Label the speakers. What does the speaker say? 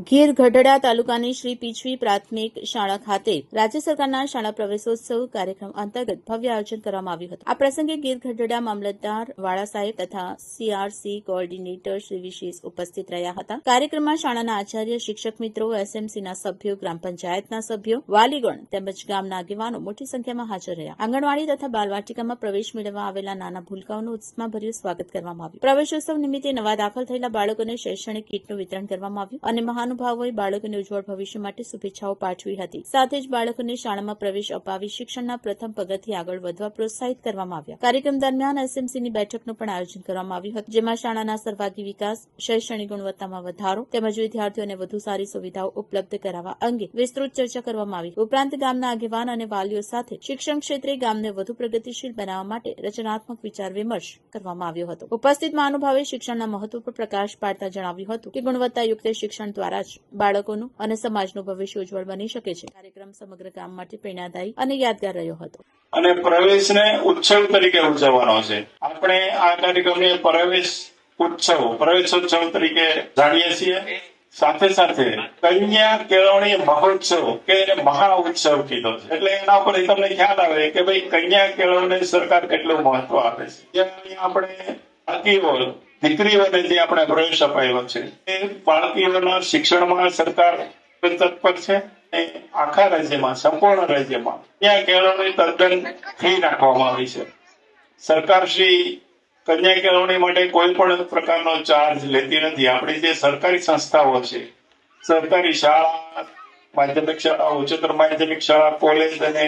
Speaker 1: ગીર ગઢડા તાલુકાની શ્રી પીછવી પ્રાથમિક શાળા ખાતે રાજ્ય સરકારના શાળા પ્રવેશોત્સવ કાર્યક્રમ અંતર્ગત ભવ્ય આયોજન કરવામાં આવ્યું હતું। આ પ્રસંગે ગીર ગઢડા મામલતદાર વાળા સાહેબ તથા સીઆરસી કોઓર્ડિનેટર શ્રી વિશેષ ઉપસ્થિત રહ્યા હતા। કાર્યક્રમમાં શાળાના આચાર્ય, શિક્ષક મિત્રો, એસએમસીના સભ્યો, ગ્રામ પંચાયતના સભ્યો, વાલીગણ તેમજ ગામના આગેવાનો મોટી સંખ્યામાં હાજર રહ્યા। આંગણવાડી તથા બાલવાટિકામાં પ્રવેશ મેળવવા આવેલા નાના ભૂલકાઓનું ઉત્સાહભર્યું સ્વાગત કરવામાં આવ્યું। પ્રવેશોત્સવ નિમિત્તે નવા દાખલ થયેલા બાળકોને શૈક્ષણિક કીટનું વિતરણ કરવામાં આવ્યું અને મહાનુભાવોએ બાળકોને ઉજ્જવળ ભવિષ્ય માટે શુભેચ્છાઓ પાઠવી હતી। સાથે જ બાળકોને શાળામાં પ્રવેશ અપાવી શિક્ષણના પ્રથમ પગથિયે આગળ વધવા પ્રોત્સાહિત કરવામાં આવ્યા। કાર્યક્રમ દરમિયાન એસએમસીની બેઠકનું પણ આયોજન કરવામાં આવ્યું હતું, જેમાં શાળાના સર્વાંગી વિકાસ, શૈક્ષણિક ગુણવત્તામાં વધારો તેમજ વિદ્યાર્થીઓને વધુ સારી સુવિધાઓ ઉપલબ્ધ કરાવવા અંગે વિસ્તૃત ચર્ચા કરવામાં આવી। ઉપરાંત ગામના આગેવાન અને વાલીઓ સાથે શિક્ષણ ક્ષેત્રે ગામને વધુ પ્રગતિશીલ બનાવવા માટે રચનાત્મક વિચાર વિમર્શ કરવામાં આવ્યો હતો। ઉપસ્થિત મહાનુભાવે શિક્ષણના મહત્વ પર પ્રકાશ પાડતા જણાવ્યું હતું કે ગુણવત્તાયુક્ત શિક્ષણ દ્વારા જ બાળકોનું અને સમાજનું ભવિષ્ય ઉજ્જવળ બની શકે છે। કાર્યક્રમ સમગ્ર ગામ માટે પ્રેરણાદાયી અને યાદગાર રહ્યો હતો
Speaker 2: અને પ્રવેશને ઉત્સવ તરીકે ઉજવવાનો છે। આપણે આ કાર્યક્રમને પ્રવેશોત્સવ તરીકે જાણીએ છીએ। સાથે સાથે કન્યા કેળવણી મહોત્સવ કે એને મહા ઉત્સવ કીધો છે। એટલે એના ઉપર તમને ખ્યાલ આવે કે ભાઈ કન્યા કેળવણી સરકાર કેટલું મહત્વ આપે છે। આપણે બાળકીઓ, દીકરીઓને જે આપણે પ્રવેશ અપાયો છે એ બાળકીઓના શિક્ષણમાં સરકાર તત્પર છે। આખા રાજ્યમાં, સંપૂર્ણ રાજ્યમાં કન્યા કેળવણી તદ્દન ફ્રી રાખવામાં આવી છે। સરકાર શ્રી કન્યા કેળવણી માટે કોઈ પણ પ્રકારનો ચાર્જ લેતી નથી। આપણી જે સરકારી સંસ્થાઓ છે, સરકારી શાળા, માધ્યમિક શાળા, ઉચ્ચતર માધ્યમિક શાળા, કોલેજ અને